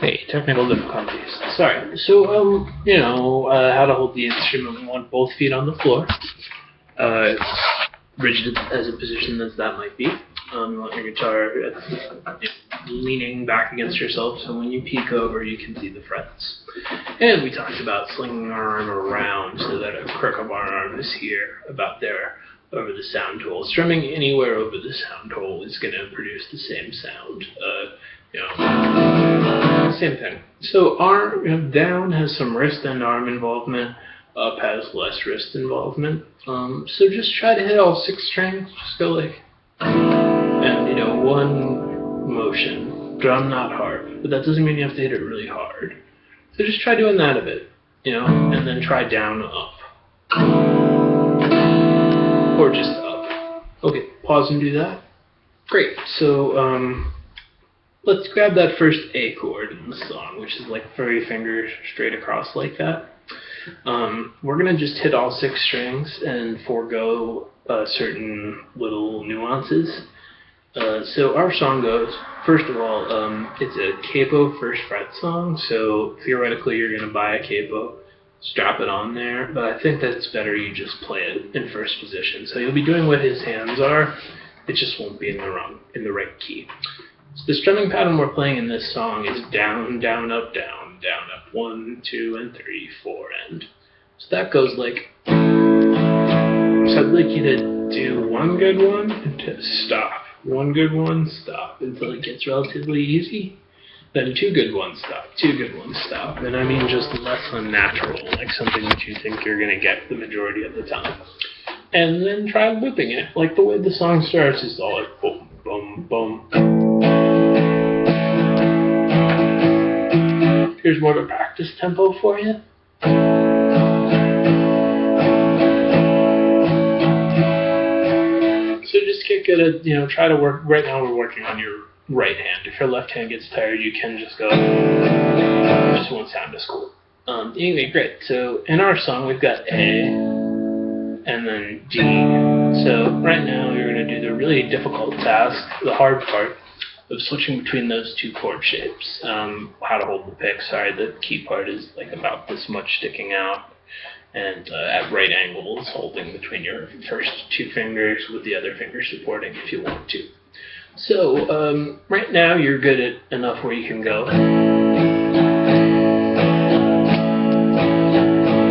Hey, technical difficulties. Sorry. So, how to hold the instrument. We want both feet on the floor. Rigid as a position as that might be. You want your guitar leaning back against yourself, so when you peek over, you can see the frets. And we talked about slinging our arm around so that a crook of our arm is here, about there, over the sound hole. Strumming anywhere over the sound hole is going to produce the same sound. Same thing. So down has some wrist and arm involvement. Up has less wrist involvement. So just try to hit all 6 strings. Just go like, and one motion. Drum not hard, but that doesn't mean you have to hit it really hard. So just try doing that a bit, and then try down, up, or just up. Okay, pause and do that. Great. So let's grab that first A chord in the song, which is like 3 fingers straight across like that. We're going to just hit all 6 strings and forego certain little nuances. So our song goes, first of all, it's a capo first fret song, so theoretically you're going to buy a capo, strap it on there, but I think that's better you just play it in first position. So you'll be doing what his hands are, it just won't be in the right key. So the strumming pattern we're playing in this song is down, down, up, down, down, up, 1, 2, and 3, 4, and so that goes like. So I'd like you to do 1 good one and to stop, 1 good one, stop until it gets relatively easy. Then 2 good ones, stop, 2 good ones, stop, and I mean just less unnatural, like something that you think you're gonna get the majority of the time. And then try looping it, like the way the song starts is all like boom, boom, boom. Here's more of a practice tempo for you. So just get good at, try to work. Right now we're working on your right hand. If your left hand gets tired, you can just go. It just won't sound as cool. Anyway, great. So in our song, we've got A and then D. So right now you're going to do the really difficult task, the hard part, of switching between those 2 chord shapes. How to hold the pick. Sorry, the key part is like about this much sticking out, and at right angles, holding between your first 2 fingers with the other finger supporting if you want to. So right now you're good at enough where you can go.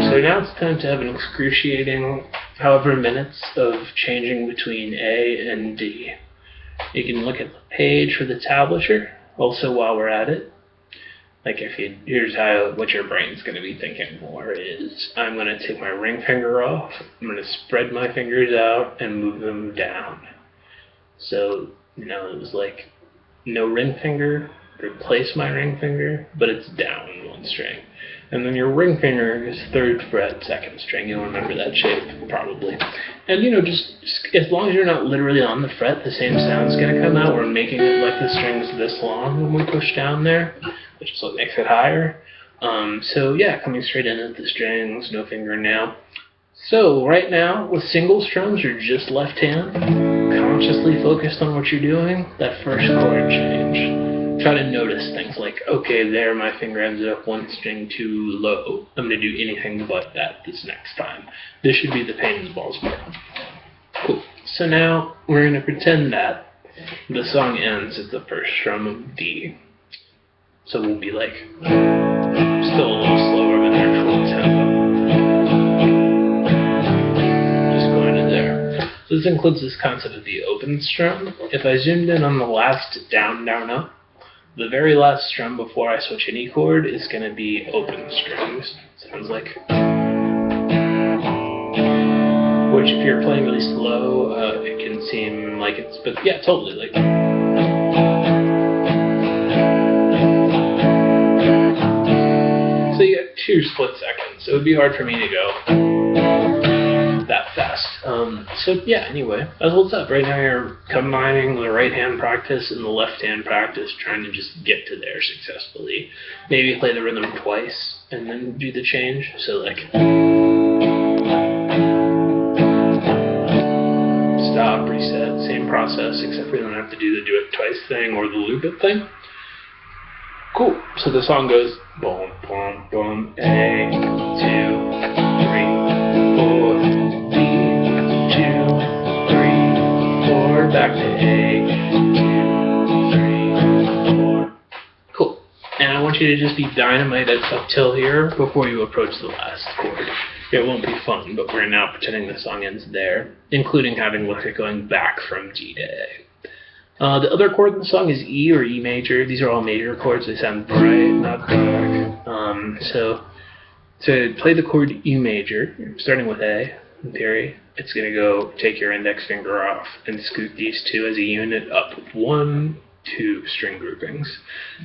So now it's time to have an excruciating however minutes of changing between A and D. You can look at the page for the tablature. Also, while we're at it, here's what your brain's going to be thinking more is, I'm going to take my ring finger off, I'm going to spread my fingers out and move them down. So, it was like no ring finger, replace my ring finger, but it's down 1 string. And then your ring finger is 3rd fret, 2nd string. You'll remember that shape, probably. And, just as long as you're not literally on the fret, the same sound's going to come out. We're making it like the string's this long when we push down there, which is what makes it higher. So, yeah, coming straight in at the strings, no fingernail. So, right now, with single strums, you're just left hand, consciously focused on what you're doing, that first chord change. Try to notice things like, okay, there my finger ended up 1 string too low. I'm going to do anything but that this next time. This should be the pain in the balls part. Cool. So now we're going to pretend that the song ends at the first strum of D. So we'll be like, still a little slower than our full tempo. Just going to there. So this includes this concept of the open strum. If I zoomed in on the last down, down, up, the very last strum before I switch any chord is going to be open strings. Sounds like. Which, if you're playing really slow, it can seem like it's. But yeah, totally. Like. So you get 2 split seconds. So it would be hard for me to go that fast. So yeah, anyway, that holds up. Right now you're combining the right hand practice and the left hand practice, trying to just get to there successfully. Maybe play the rhythm twice and then do the change. So like stop, reset, same process, except we don't have to do the do it twice thing or the loop it thing. Cool. So the song goes boom, boom, boom, A, 2, 3, 4, D, 2, 3, 4, back to A, 2, 3, 4. Cool. And I want you to just be dynamite up till here before you approach the last chord. It won't be fun, but we're now pretending the song ends there, including having look at going back from G to A. The other chord in the song is E or E major. These are all major chords. They sound bright, not dark. So to play the chord E major, starting with A, in theory, it's going to go take your index finger off and scoot these two as a unit up with 1, 2 string groupings.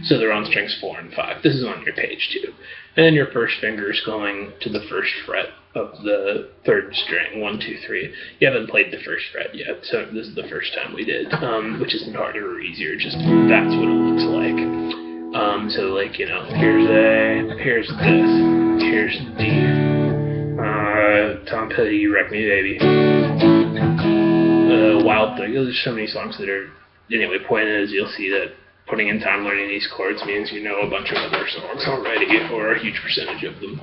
So they're on strings 4 and 5. This is on your page too. And then your first finger is going to the first fret of the third string, 1, 2, 3. You haven't played the first fret yet, so this is the first time we did, which isn't harder or easier, just that's what it looks like. So like, you know, here's A, here's this, here's D. Tom Petty, You Wreck Me Baby. Wild Thing. There's so many songs that are, anyway, point is you'll see that putting in time learning these chords means you know a bunch of other songs already, or a huge percentage of them.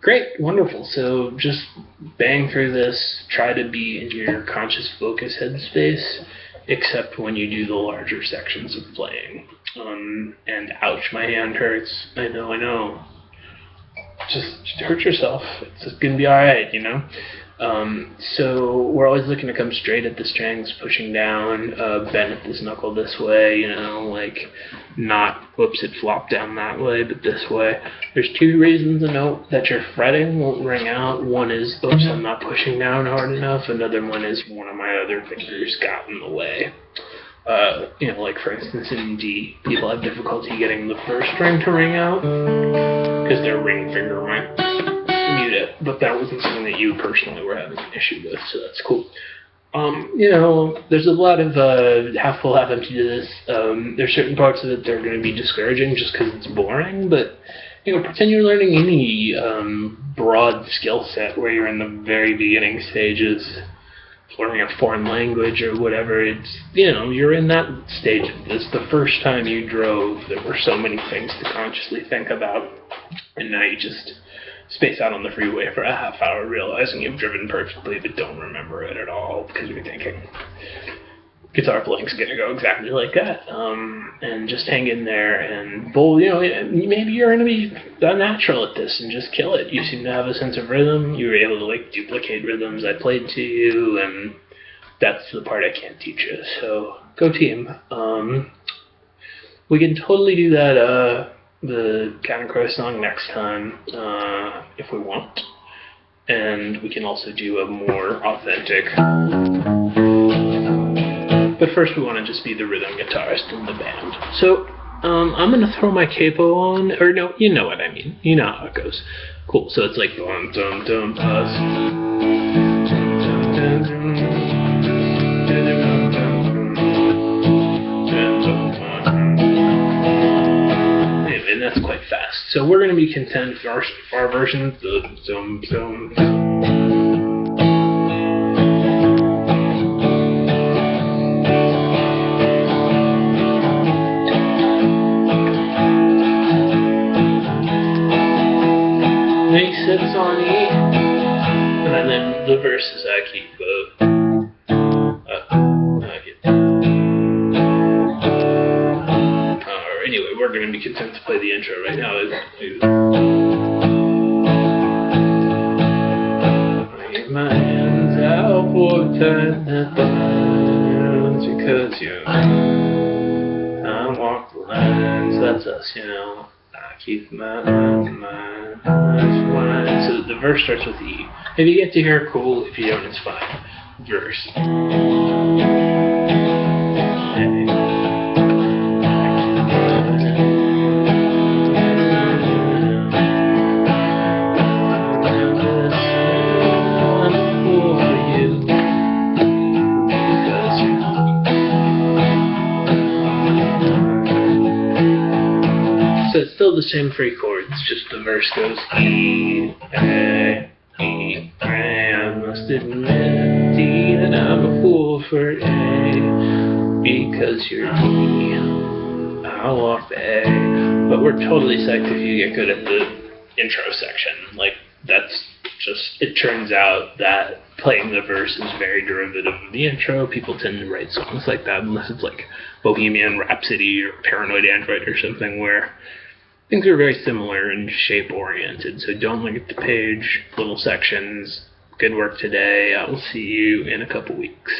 Great, wonderful. So just bang through this, try to be in your conscious focus headspace, except when you do the larger sections of playing. And ouch, my hand hurts. I know. Just hurt yourself. It's gonna be alright, you know? So we're always looking to come straight at the strings, pushing down, bend at this knuckle this way, you know, like not, whoops, it flopped down that way, but this way. There's 2 reasons to note that your fretting won't ring out. One is, oops, I'm not pushing down hard enough. Another one is one of my other fingers got in the way. You know, like for instance in D, people have difficulty getting the first string to ring out because their ring finger might mute it, but that wasn't something that you personally were having an issue with, so that's cool. You know, there's a lot of half full, half empty to this. There's certain parts of it that are going to be discouraging just because it's boring, but you know, pretend you're learning any broad skill set where you're in the very beginning stages, learning a foreign language or whatever. It's, you know, you're in that stage of this. The first time you drove, there were so many things to consciously think about, and now you just space out on the freeway for a half hour realizing you've driven perfectly but don't remember it at all because you're thinking. Guitar playing's gonna go exactly like that. And just hang in there and bowl, you know, maybe you're gonna be a natural at this and just kill it. You seem to have a sense of rhythm. You were able to like duplicate rhythms I played to you, and that's the part I can't teach you. So go team. We can totally do that the Counting Crow song next time, if we want. And we can also do a more authentic. But first we want to just be the rhythm guitarist in the band. So, I'm going to throw my capo on, or no, you know what I mean. You know how it goes. Cool, so it's like dum dum dum and that's quite fast. So we're going to be content for our version, the dum dum dum. Sits on E, and then the verses I keep anyway, we're going to be content to play the intro right now. I get my hands out for time because I walk the lines, that's us, you know. I keep my mind. So the verse starts with E. If you get to hear, cool. If you don't, it's fine. Verse. So it's still the same 3 chords, just the verse goes E, A, E, A. I must admit, D, that I'm a fool for A, because you're E. I'll walk the A, But we're totally psyched if you get good at the intro section. Like, that's just, it turns out that playing the verse is very derivative of the intro. People tend to write songs like that unless it's like Bohemian Rhapsody or Paranoid Android or something where things are very similar and shape oriented. So don't look at the page, little sections. Good work today. I will see you in a couple weeks.